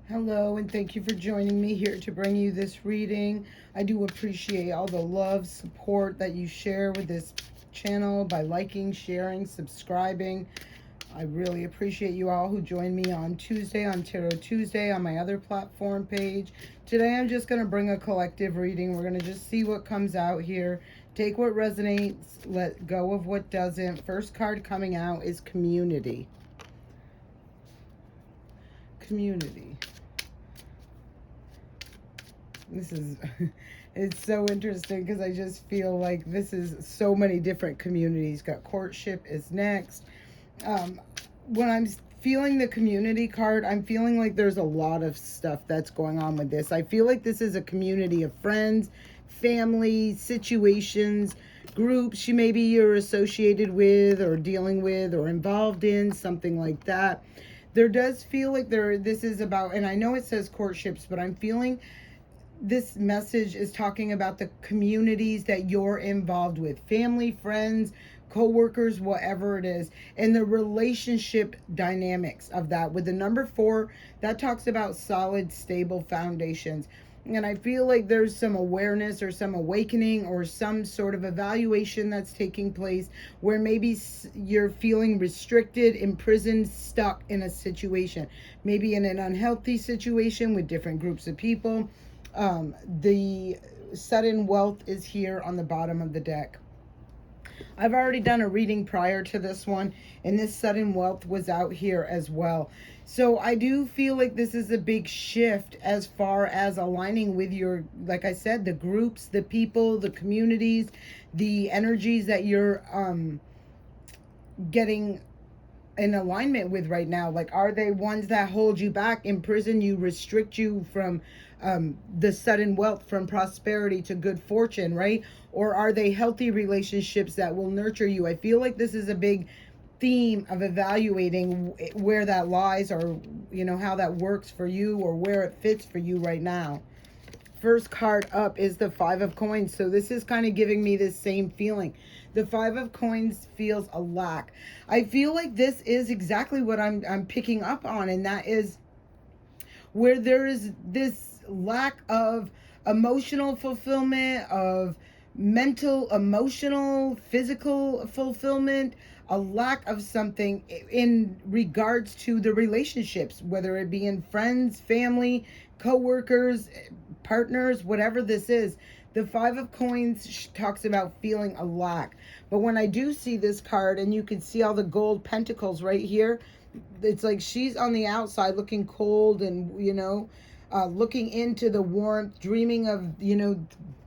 Hello, and thank you for joining me here to bring you this reading. I do appreciate all the love, support that you share with this channel by liking, sharing, subscribing. I really appreciate you all who join me on Tuesday, on Tarot Tuesday, on my other platform page. Today I'm just going to bring a collective reading. We're going to just see what comes out here. Take what resonates, let go of what doesn't. First card coming out is community. Community. This is, it's so interesting because I just feel like this is so many different communities. Got courtship is next. When I'm feeling the community card, I'm feeling like there's a lot of stuff that's going on with this. I feel like this is a community of friends, family, situations, groups maybe you're associated with or dealing with or involved in, something like that. There does feel like this is about, and I know it says courtships, but I'm feeling this message is talking about the communities that you're involved with, family, friends, co-workers, whatever it is, and the relationship dynamics of that. With the number 4, that talks about solid, stable foundations. And I feel like there's some awareness or some awakening or some sort of evaluation that's taking place where maybe you're feeling restricted, imprisoned, stuck in a situation, maybe in an unhealthy situation with different groups of people. The sudden wealth is here on the bottom of the deck. I've already done a reading prior to this one, and this sudden wealth was out here as well. So I do feel like this is a big shift as far as aligning with your, like I said, the groups, the people, the communities, the energies that you're getting in alignment with right now. Like, are they ones that hold you back, imprison you, restrict you from the sudden wealth, from prosperity to good fortune, right? Or are they healthy relationships that will nurture you? I feel like this is a big theme of evaluating where that lies, or how that works for you, or where it fits for you right now. First card up is the 5 of coins. So this is kind of giving me this same feeling. The 5 of coins feels a lack. I feel like this is exactly what I'm picking up on, and that is where there is this lack of emotional fulfillment, of mental, emotional, physical fulfillment, a lack of something in regards to the relationships, whether it be in friends, family, co-workers, partners, whatever this is. The 5 of coins talks about feeling a lack. But when I do see this card, and you can see all the gold pentacles right here, it's like she's on the outside looking cold and, looking into the warmth, dreaming of,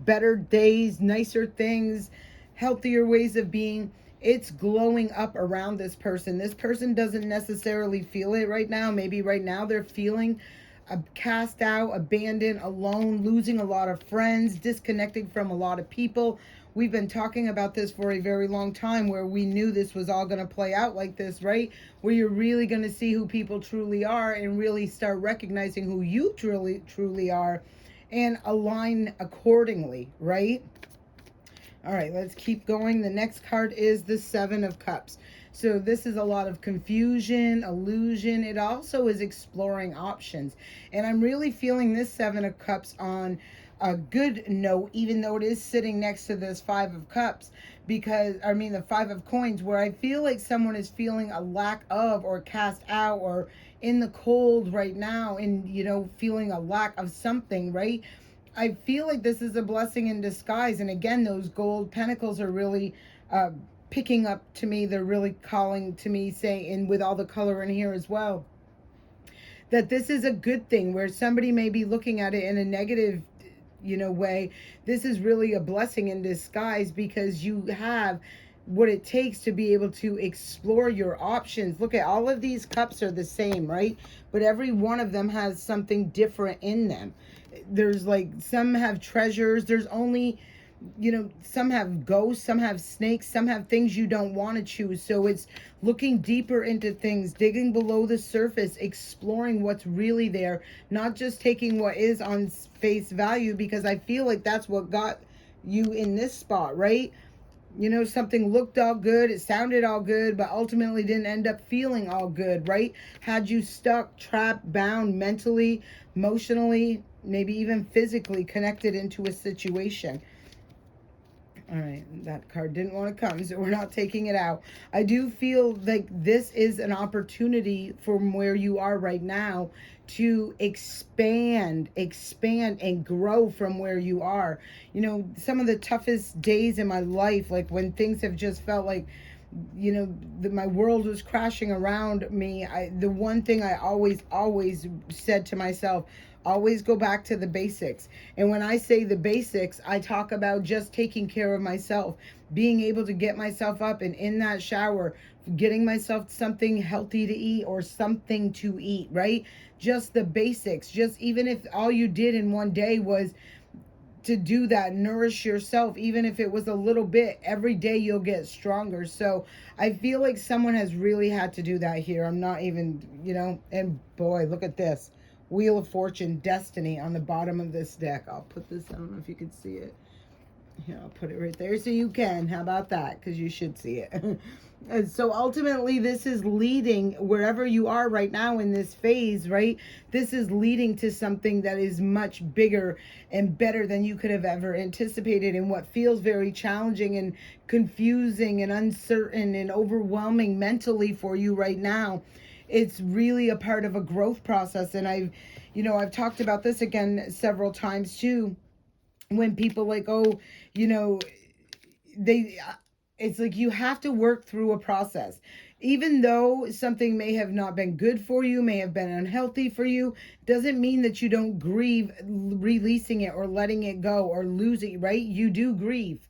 better days, nicer things, healthier ways of being. It's glowing up around this person. This person doesn't necessarily feel it right now. Maybe right now they're feeling cast out, abandoned, alone, losing a lot of friends, disconnecting from a lot of people. We've been talking about this for a very long time, where we knew this was all going to play out like this, right? Where you're really going to see who people truly are and really start recognizing who you truly are and align accordingly, right? All right, let's keep going. The next card is the 7 of Cups. So this is a lot of confusion, illusion. It also is exploring options. And I'm really feeling this 7 of Cups on a good note, even though it is sitting next to this 5 of Cups, because, the 5 of Coins, where I feel like someone is feeling a lack of, or cast out, or in the cold right now, and, feeling a lack of something, right? I feel like this is a blessing in disguise. And again, those gold pentacles are really picking up to me. They're really calling to me, saying, and with all the color in here as well, that this is a good thing, where somebody may be looking at it in a negative, way. This is really a blessing in disguise, because you have what it takes to be able to explore your options. Look at all of these cups are the same, right? But every one of them has something different in them. There's like, some have treasures. There's only, some have ghosts, some have snakes, some have things you don't want to choose. So it's looking deeper into things, digging below the surface, exploring what's really there, not just taking what is on face value, because I feel like that's what got you in this spot, right? You know, something looked all good, it sounded all good, but ultimately didn't end up feeling all good, right? Had you stuck, trapped, bound mentally, emotionally, maybe even physically connected into a situation. All right, that card didn't want to come, so we're not taking it out. I do feel like this is an opportunity from where you are right now to expand and grow from where you are. You know, some of the toughest days in my life, like when things have just felt like, you know, my world was crashing around me. The one thing I always said to myself, always go back to the basics. And when I say the basics, I talk about just taking care of myself, being able to get myself up and in that shower, getting myself something healthy to eat or something to eat, right? Just the basics. Just even if all you did in one day was to do that, nourish yourself, even if it was a little bit, every day you'll get stronger. So I feel like someone has really had to do that here. I'm not even, you know, and boy, look at this Wheel of Fortune, Destiny on the bottom of this deck. I'll put this, I don't know if you can see it. Here, I'll put it right there so you can. How about that? Because you should see it. And so ultimately, this is leading wherever you are right now in this phase, right? This is leading to something that is much bigger and better than you could have ever anticipated. And what feels very challenging and confusing and uncertain and overwhelming mentally for you right now, it's really a part of a growth process. And I've talked about this again several times too, when people like, oh, you know, they it's like you have to work through a process. Even though something may have not been good for you, may have been unhealthy for you, doesn't mean that you don't grieve releasing it or letting it go or losing, right? You do grieve.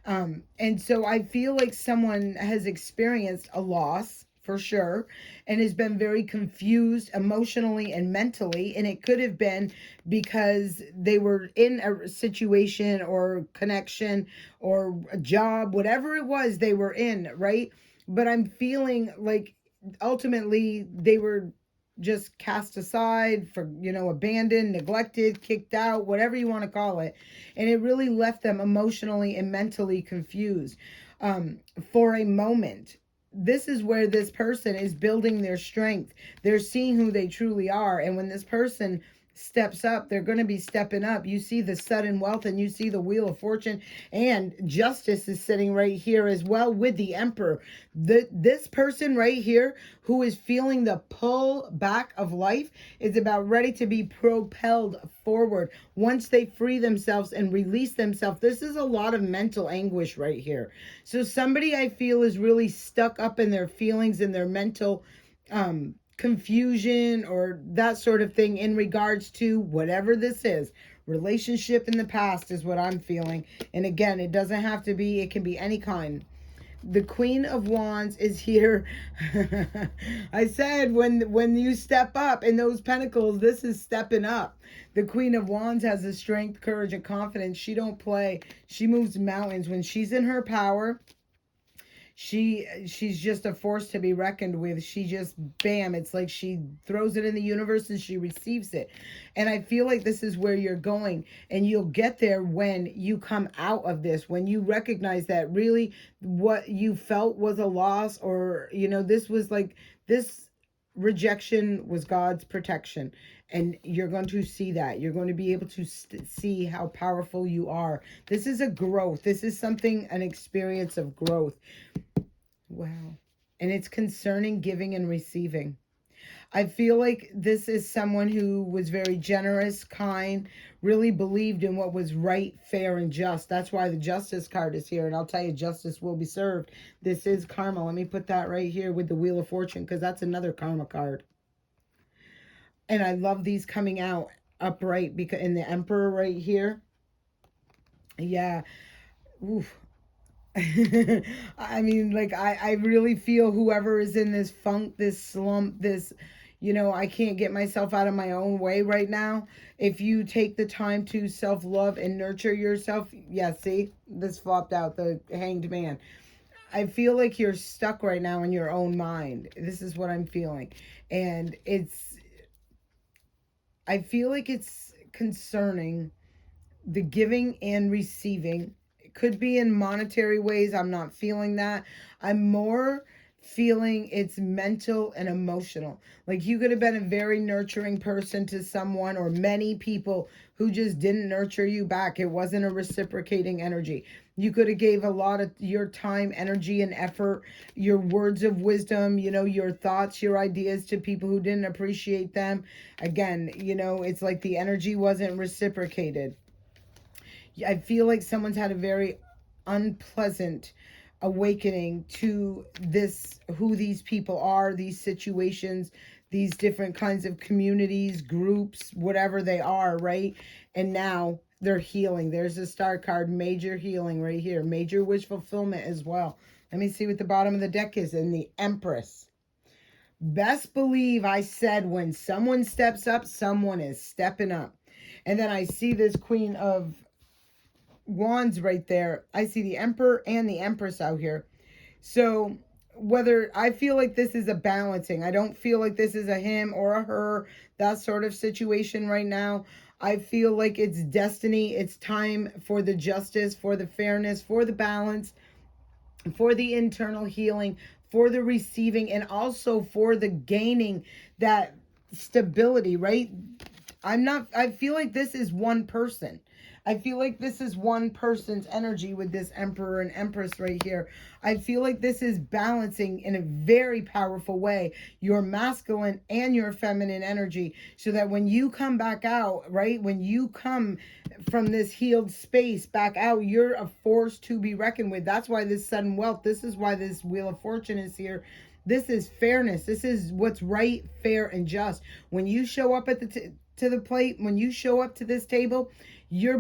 And so I feel like someone has experienced a loss for sure and has been very confused emotionally and mentally. And it could have been because they were in a situation or connection or a job, whatever it was they were in, right? But I'm feeling like ultimately they were just cast aside, for, you know, abandoned, neglected, kicked out, whatever you want to call it. And it really left them emotionally and mentally confused for a moment. This is where this person is building their strength. They're seeing who they truly are. And when this person steps up, they're going to be stepping up. You see the sudden wealth and you see the Wheel of Fortune, and justice is sitting right here as well with the Emperor. This person right here who is feeling the pull back of life is about ready to be propelled forward once they free themselves and release themselves. This is a lot of mental anguish right here. So somebody I feel is really stuck up in their feelings and their mental confusion or that sort of thing in regards to whatever this is. Relationship in the past is what I'm feeling. And again, it doesn't have to be, it can be any kind. The Queen of Wands is here. I said when you step up in those pentacles, this is stepping up. The Queen of Wands has the strength, courage, and confidence. She don't play. She moves mountains. When she's in her power, she's just a force to be reckoned with. She just, bam, it's like she throws it in the universe and she receives it. And I feel like this is where you're going, and you'll get there when you come out of this, when you recognize that really what you felt was a loss, or you know, this was like, this rejection was God's protection. And you're going to see that. You're going to be able to see how powerful you are. This is a growth. This is something, an experience of growth. Wow. And it's concerning giving and receiving. I feel like this is someone who was very generous, kind, really believed in what was right, fair, and just. That's why the Justice card is here. And I'll tell you, justice will be served. This is karma. Let me put that right here with the Wheel of Fortune, because that's another karma card. And I love these coming out upright, because in the Emperor right here. Yeah. Oof. I mean, like, I really feel whoever is in this funk, this slump, this, you know, I can't get myself out of my own way right now. If you take the time to self-love and nurture yourself, yeah, see, this flopped out, the Hanged Man. I feel like you're stuck right now in your own mind. This is what I'm feeling. And I feel like it's concerning the giving and receiving, could be in monetary ways. I'm not feeling that. I'm more feeling it's mental and emotional. Like you could have been a very nurturing person to someone or many people who just didn't nurture you back. It wasn't a reciprocating energy. You could have gave a lot of your time, energy, and effort, your words of wisdom, your thoughts, your ideas to people who didn't appreciate them. Again, it's like the energy wasn't reciprocated. I feel like someone's had a very unpleasant awakening to this, who these people are, these situations, these different kinds of communities, groups, whatever they are, right? And now they're healing. There's a star card, major healing right here, major wish fulfillment as well. Let me see what the bottom of the deck is. And the Empress. Best believe I said when someone steps up, someone is stepping up. And then I see this Queen of Wands right there. I see the Emperor and the Empress out here. So whether I feel like this is a balancing, I don't feel like this is a him or a her, that sort of situation right now. I feel like it's destiny. It's time for the justice, for the fairness, for the balance, for the internal healing, for the receiving, and also for the gaining that stability, right? I feel like this is one person. I feel like this is one person's energy with this Emperor and Empress right here. I feel like this is balancing in a very powerful way your masculine and your feminine energy, so that when you come back out, right, when you come from this healed space back out, you're a force to be reckoned with. That's why this sudden wealth, this is why this Wheel of Fortune is here. This is fairness. This is what's right, fair, and just. When you show up at to the plate, when you show up to this table, you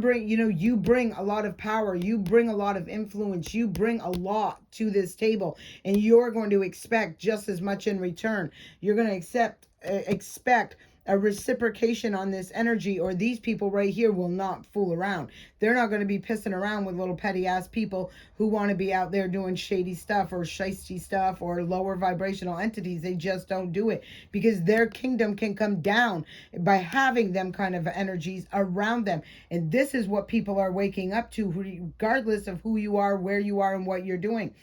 bring a lot of power, you bring a lot of influence, you bring a lot to this table, and you're going to expect just as much in return. You're going to expect a reciprocation on this energy, or these people right here will not fool around. They're not going to be pissing around with little petty ass people who want to be out there doing shady stuff or shisty stuff or lower vibrational entities. They just don't do it, because their kingdom can come down by having them kind of energies around them. And this is what people are waking up to, regardless of who you are, where you are, and what you're doing.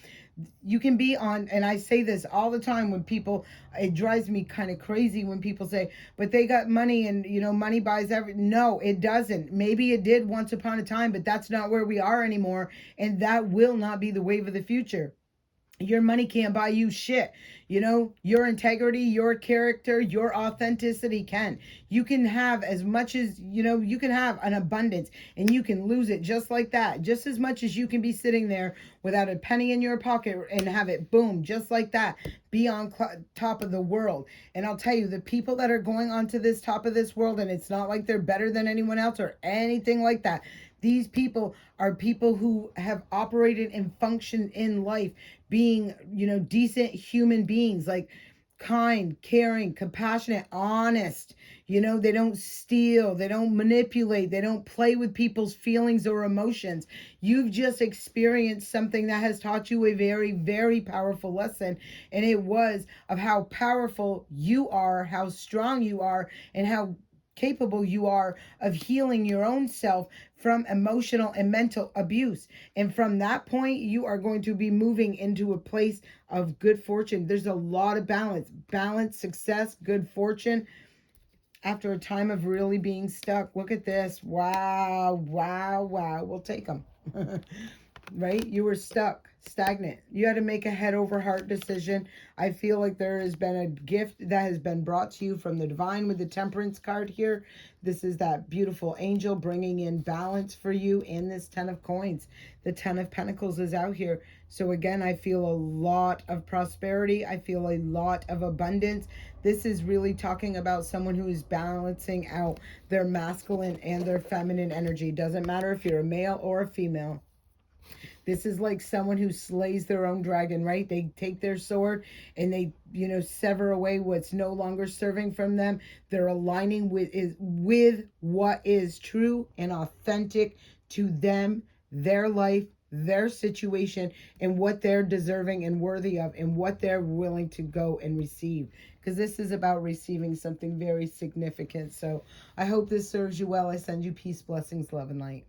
You can be on, and I say this all the time when people, it drives me kind of crazy when people say, but they got money and money buys everything. No, it doesn't. Maybe it did once upon a time, but that's not where we are anymore, and that will not be the wave of the future. Your money can't buy you shit. Your integrity, your character, your authenticity can. You can have as much as, you can have an abundance, and you can lose it just like that. Just as much as you can be sitting there without a penny in your pocket and have it, boom, just like that, be on top of the world. And I'll tell you, the people that are going onto this top of this world, and it's not like they're better than anyone else or anything like that. These people are people who have operated and functioned in life being, decent human beings, like kind, caring, compassionate, honest. They don't steal, they don't manipulate, they don't play with people's feelings or emotions. You've just experienced something that has taught you a very, very powerful lesson. And it was of how powerful you are, how strong you are, and how capable you are of healing your own self from emotional and mental abuse. And from that point, you are going to be moving into a place of good fortune. There's a lot of balance, success, good fortune after a time of really being stuck. Look at this. Wow, wow, wow. We'll take them. Right? You were stuck, stagnant. You had to make a head over heart decision. I feel like there has been a gift that has been brought to you from the divine with the Temperance card here. This is that beautiful angel bringing in balance for you in this 10 of coins. The 10 of Pentacles is out here. So again, I feel a lot of prosperity. I feel a lot of abundance. This is really talking about someone who is balancing out their masculine and their feminine energy. Doesn't matter if you're a male or a female. This is like someone who slays their own dragon, right? They take their sword and they, sever away what's no longer serving from them. They're aligning with what is true and authentic to them, their life, their situation, and what they're deserving and worthy of, and what they're willing to go and receive. Because this is about receiving something very significant. So I hope this serves you well. I send you peace, blessings, love, and light.